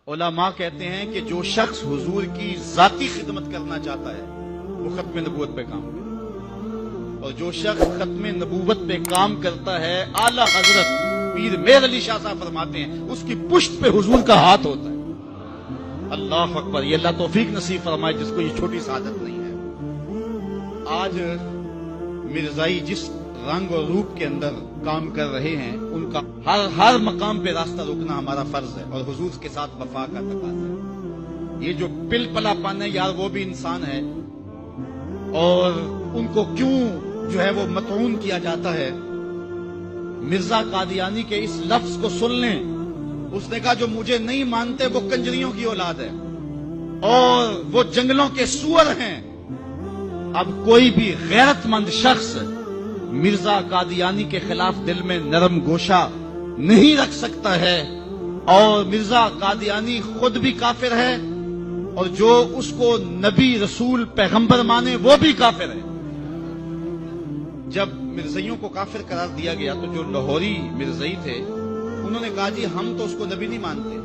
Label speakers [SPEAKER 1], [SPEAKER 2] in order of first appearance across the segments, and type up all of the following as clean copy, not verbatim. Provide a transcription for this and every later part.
[SPEAKER 1] علماء کہتے ہیں کہ جو شخص حضور کی ذاتی خدمت کرنا چاہتا ہے وہ ختم نبوت پہ کام کرے، اور جو شخص ختم نبوت پہ کام کرتا ہے اعلی حضرت پیر میر علی شاہ صاحب فرماتے ہیں اس کی پشت پہ حضور کا ہاتھ ہوتا ہے۔ اللہ اکبر، یہ اللہ توفیق نصیب فرمائے جس کو یہ چھوٹی سعادت نہیں ہے۔ آج مرزائی جس رنگ اور روپ کے اندر کام کر رہے ہیں ان کا ہر مقام پہ راستہ روکنا ہمارا فرض ہے اور حضور کے ساتھ وفا کا تقاضا ہے۔ یہ جو پل پلا پن ہے یار وہ بھی انسان ہے، اور ان کو کیوں جو ہے وہ مطعون کیا جاتا ہے۔ مرزا قادیانی کے اس لفظ کو سن لیں، اس نے کہا جو مجھے نہیں مانتے وہ کنجریوں کی اولاد ہے اور وہ جنگلوں کے سور ہیں۔ اب کوئی بھی غیرت مند شخص مرزا قادیانی کے خلاف دل میں نرم گوشہ نہیں رکھ سکتا ہے، اور مرزا قادیانی خود بھی کافر ہے اور جو اس کو نبی رسول پیغمبر مانے وہ بھی کافر ہے۔ جب مرزائیوں کو کافر قرار دیا گیا تو جو لاہوری مرزائی تھے انہوں نے کہا جی ہم تو اس کو نبی نہیں مانتے۔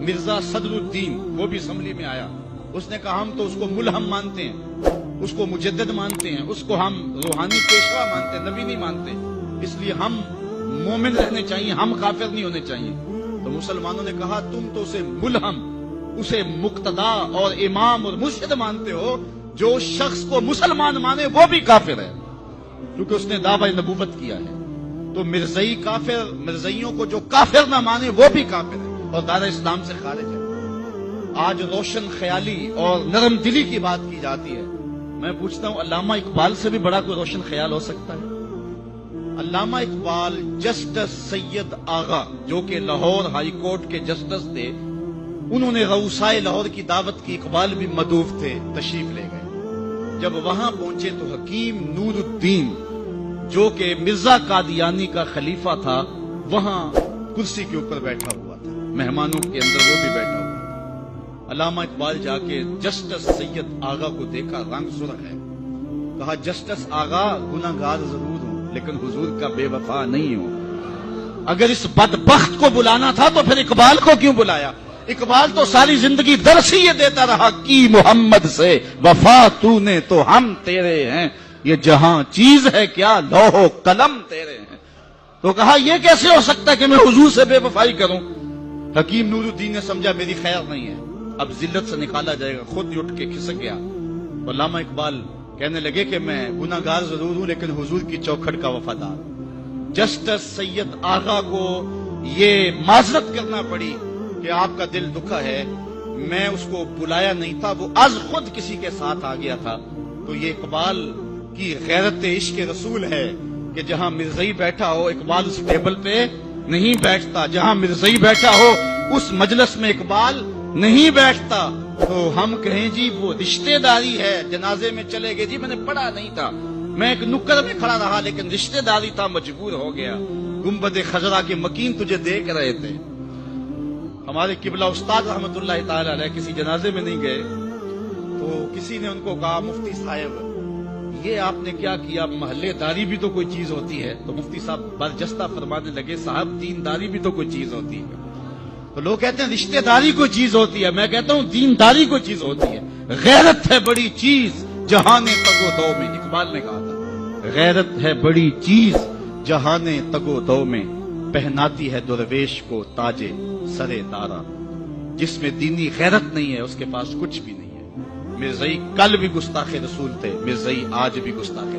[SPEAKER 1] مرزا صدر الدین وہ بھی اسمبلی میں آیا، اس نے کہا ہم تو اس کو ملہم مانتے ہیں، اس کو مجدد مانتے ہیں، اس کو ہم روحانی پیشوا مانتے ہیں، نبی نہیں مانتے، اس لیے ہم مومن رہنے چاہیے، ہم کافر نہیں ہونے چاہیے۔ تو مسلمانوں نے کہا تم تو اسے ملہم، اسے مقتدا اور امام اور مرشد مانتے ہو، جو شخص کو مسلمان مانے وہ بھی کافر ہے کیونکہ اس نے دعوی نبوت کیا ہے۔ تو مرزائی کافر، مرزائیوں کو جو کافر نہ مانے وہ بھی کافر ہے اور دار اسلام سے خارج ہے۔ آج روشن خیالی اور نرم دلی کی بات کی جاتی ہے، میں پوچھتا ہوں علامہ اقبال سے بھی بڑا کوئی روشن خیال ہو سکتا ہے؟ علامہ اقبال جسٹس سید آغا جو کہ لاہور ہائی کورٹ کے جسٹس تھے، انہوں نے غوثائے لاہور کی دعوت کی، اقبال بھی مدعو تھے، تشریف لے گئے۔ جب وہاں پہنچے تو حکیم نور الدین جو کہ مرزا قادیانی کا خلیفہ تھا وہاں کرسی کے اوپر بیٹھا ہوا تھا، مہمانوں کے اندر وہ بھی بیٹھا ہوا تھا۔ علامہ اقبال جا کے جسٹس سید آغا کو دیکھا، رنگ سرخ ہے، کہا جسٹس آغا گناہگار ضرور ہوں لیکن حضور کا بے وفا نہیں ہوں۔ اگر اس بدبخت کو بلانا تھا تو پھر اقبال کو کیوں بلایا؟ اقبال تو ساری زندگی درس ہی یہ دیتا رہا کہ محمد سے وفا تو نے تو ہم تیرے ہیں، یہ جہاں چیز ہے کیا لوح و قلم تیرے ہیں۔ تو کہا یہ کیسے ہو سکتا ہے کہ میں حضور سے بے وفائی کروں؟ حکیم نور الدین نے سمجھا میری خیر نہیں ہے، اب ذلت سے نکالا جائے گا، خود ہی اٹھ کے کھسک گیا۔ علامہ اقبال کہنے لگے کہ میں گناہگار ضرور ہوں لیکن حضور کی چوکھٹ کا وفادار۔ جسٹس سید آغا کو یہ معذرت کرنا پڑی کہ آپ کا دل دکھا ہے، میں اس کو بلایا نہیں تھا، وہ از خود کسی کے ساتھ آ گیا تھا۔ تو یہ اقبال کی غیرت عشق رسول ہے کہ جہاں مرزائی بیٹھا ہو اقبال اس ٹیبل پہ نہیں بیٹھتا، جہاں مرزائی بیٹھا ہو اس مجلس میں اقبال نہیں بیٹھتا۔ تو ہم کہیں جی وہ رشتہ داری ہے، جنازے میں چلے گئے، جی میں نے پڑھا نہیں تھا، میں ایک نکڑ میں کھڑا رہا لیکن رشتہ داری تھا، مجبور ہو گیا۔ گنبد خضرا کے مکین تجھے دیکھ رہے تھے۔ ہمارے قبلہ استاد رحمت اللہ تعالی علیہ کسی جنازے میں نہیں گئے تو کسی نے ان کو کہا مفتی صاحب یہ آپ نے کیا کیا، محلے داری بھی تو کوئی چیز ہوتی ہے۔ تو مفتی صاحب برجستہ فرمانے لگے صاحب دینداری بھی تو کوئی چیز ہوتی ہے۔ تو لوگ کہتے ہیں رشتہ داری کوئی چیز ہوتی ہے، میں کہتا ہوں دینداری کوئی چیز ہوتی ہے۔ غیرت ہے بڑی چیز جہان تگو دو میں، اقبال نے کہا تھا غیرت ہے بڑی چیز جہان تگو دو میں، پہناتی ہے درویش کو تاج سرے دارا۔ جس میں دینی غیرت نہیں ہے اس کے پاس کچھ بھی نہیں ہے۔ مرزائی کل بھی گستاخ رسول تھے، مرزائی آج بھی گستاخ